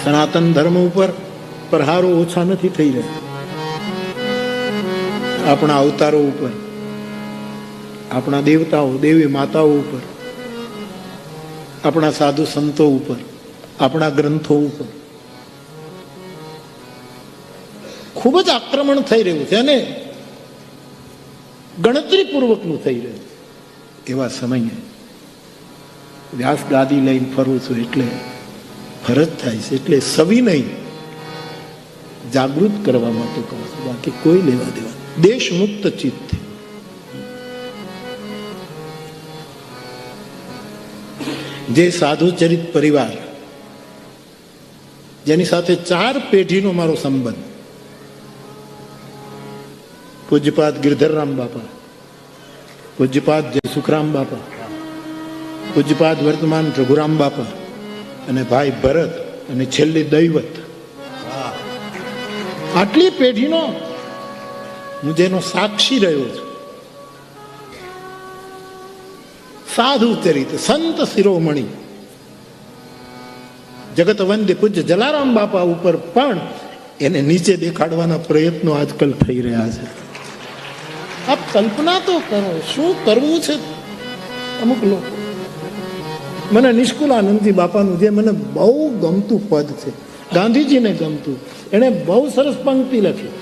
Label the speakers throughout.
Speaker 1: સનાતન ધર્મ ઉપર પ્રહારો ઓછા નથી થઈ રહ્યા. આપણા અવતારો ઉપર, આપણા દેવતાઓ દેવી માતાઓ ઉપર, આપણા સાધુ સંતો ઉપર, આપણા ગ્રંથો ઉપર ખૂબ જ આક્રમણ થઈ રહ્યું છે અને ગણતરીપૂર્વકનું થઈ રહ્યું. એવા સમયે વ્યાસ ગાદી લઈને ફરું છું એટલે ફરજ થાય છે, એટલે સવિનય જાગૃત કરવા માટે કહું છું, બાકી કોઈ લેવા દેવા. દેશ મુક્ત ચિત્ત, જે સાધુચરિત પરિવાર જેની સાથે 4 પેઢીનો મારો સંબંધ, પૂજ્યપાદ ગિરધરરામ બાપા, પૂજ્યપાદ જયસુખરામ બાપા, પૂજ્યપાદ વર્તમાન રઘુરામ બાપા અને ભાઈ ભરત અને છેલ્લી દૈવત, આટલી પેઢીનો હું જેનો સાક્ષી રહ્યો છું. સાધુ ચરિત સંત શિરોમણી જગત વંદ્ય પૂજ્ય જલારામ બાપા ઉપર પણ એને નીચે દેખાડવાના પ્રયત્નો આજકાલ થઈ રહ્યા છે. આપ કલ્પના તો કરો શું કરવું છે. અમુક લોકો, મને નિષ્કુલાનંદજી બાપાનું જે મને બહુ ગમતું પદ છે, ગાંધીજીને ગમતું, એને બહુ સરસ પંક્તિ લખી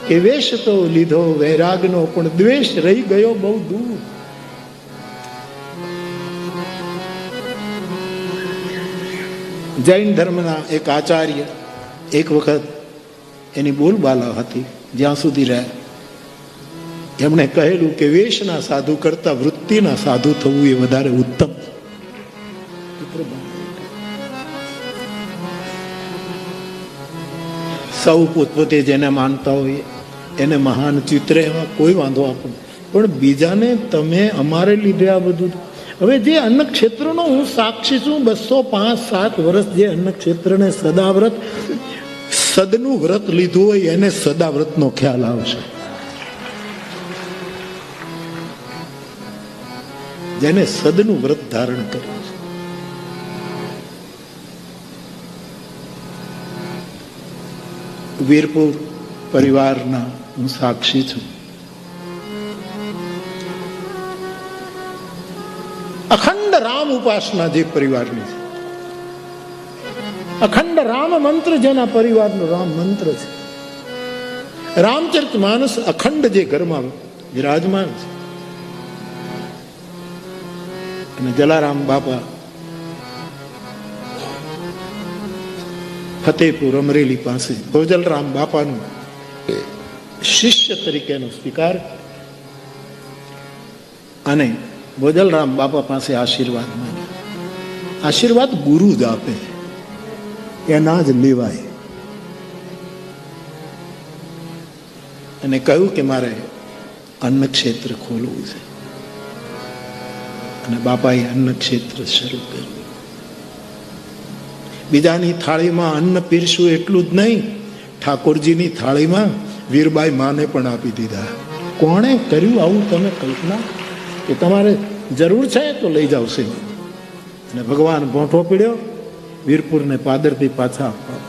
Speaker 1: કે વેશ તો લીધો વૈરાગનો પણ દ્વેષ રહી ગયો બહુ દૂર. જૈન ધર્મના એક આચાર્ય એક વખત એની બોલબાલા હતી જ્યાં સુધી રહ્યા, એમણે કહેલું કે વેશના સાધુ કરતા વૃત્તિના સાધુ થવું એ વધારે ઉત્તમ. સૌ પોતપોતે જેને માનતા હોય એને મહાન ચિત્ર, એમાં કોઈ વાંધો આપણને, પણ બીજાને તમે અમારે લીધે આ બધું. હવે જે અન્ન ક્ષેત્રનો હું સાક્ષી છું, 205-7 વર્ષ જે અન્ન ક્ષેત્રને સદાવ્રત સદનું વ્રત લીધું હોય એને સદાવ્રતનો ખ્યાલ આવશે. જેને સદનું વ્રત ધારણ કર્યું છે. વીરપુર પરિવારના હું સાક્ષી છું. અખંડ રામ ઉપાસના જે પરિવારની છે, અખંડ રામ મંત્ર જેના પરિવારનો રામ મંત્ર છે, રામચરિત માનસ અખંડ જે ઘરમાં વિરાજમાન છે. અને જલારામ બાપા ફતેપુર અમરેલી પાસે ભોજલરામ બાપાનું શિષ્ય તરીકેનો સ્વીકાર અને ભોજલરામ બાપા પાસે આશીર્વાદ માંગ્યા. આશીર્વાદ ગુરુ જ આપે, એના જ લેવાય. અને કહ્યું કે મારે અન્ન ક્ષેત્ર ખોલવું છે. અને બાપાએ અન્ન ક્ષેત્ર શરૂ કર્યું. બીજાની થાળીમાં અન્ન પીરસું એટલું જ નહીં, ઠાકોરજીની થાળીમાં વીરબાઈ માને પણ આપી દીધા. કોણે કર્યું આવું? તમે કલ્પના, કે તમારે જરૂર છે તો લઈ જાવ છે. અને ભગવાન ભોંઠો પીડ્યો, વીરપુરને પાદરથી પાછા આપવા.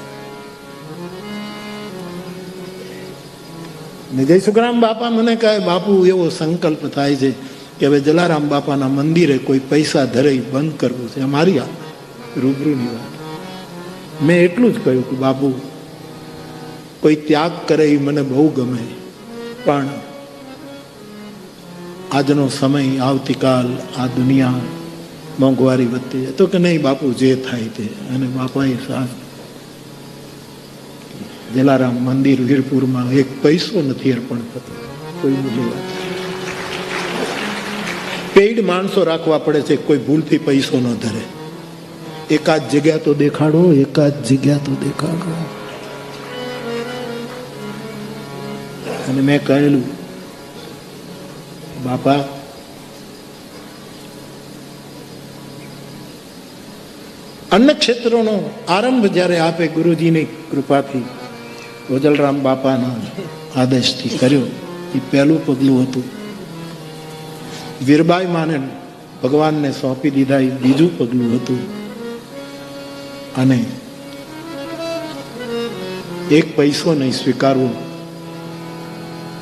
Speaker 1: ને જયસુખરામ બાપા મને કહે, બાપુ એવો સંકલ્પ થાય છે કે હવે જલારામ બાપાના મંદિરે કોઈ પૈસા ધરાઈ બંધ કરવું છે. અમારી આ રૂબરૂની વાત. મેં એટલું જ કહ્યું કે બાપુ કોઈ ત્યાગ કરે એ મને બહુ ગમે, પણ આજનો સમય, આવતીકાલ, આ દુનિયા મોંઘવારી વધતી જાય. તો કે નહીં બાપુ, જે થાય તે. અને બાપાએ સાથ, જલારામ મંદિર વીરપુરમાં એક પૈસો નથી અર્પણ થતો, કોઈ મૂલ્ય વાત. પેઇડ માણસો રાખવા પડે છે, કોઈ ભૂલથી પૈસો ન ધરે. એકાદ જગ્યા તો દેખાડો, એકાદ જગ્યા તો દેખાડો. અને મેં કહેલું, બાપા અન્ન ક્ષેત્રનો આરંભ જ્યારે આપે ગુરુજીની કૃપાથી ભોજલરામ બાપાના આદેશથી કર્યો, એ પહેલું પગલું હતું. વીરબાઈ માને ભગવાનને સોંપી દીધા, એ બીજું પગલું હતું. અને એક પૈસો નહીં સ્વીકારવું.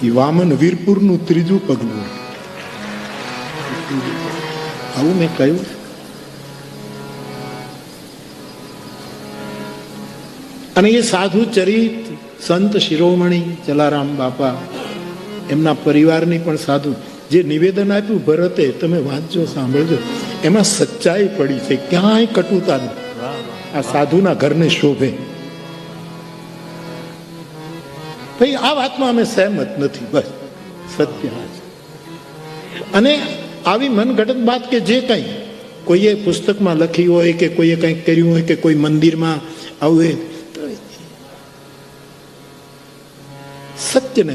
Speaker 1: એ વામન વીરપુરનું ત્રીજું પગલું. આવું મેં કહ્યું. અને એ સાધુ ચરિત સંત શિરોમણી જલારામ બાપા, એમના પરિવારની પણ સાધુ જે નિવેદન આપ્યું ભરતે, તમે વાંચજો, સાંભળજો, એમાં સચ્ચાઈ પડી છે, ક્યાંય કટુતા નથી. આ સાધુના ઘરને શોભે. ભાઈ આ વાતમાં અમે સહેમત નથી, બસ સત્ય. અને આવી મનગઢંત વાત કે જે કંઈ કોઈએ પુસ્તકમાં લખી હોય કે કોઈએ કંઈક કર્યું હોય કે કોઈ મંદિરમાં આવું સત્યને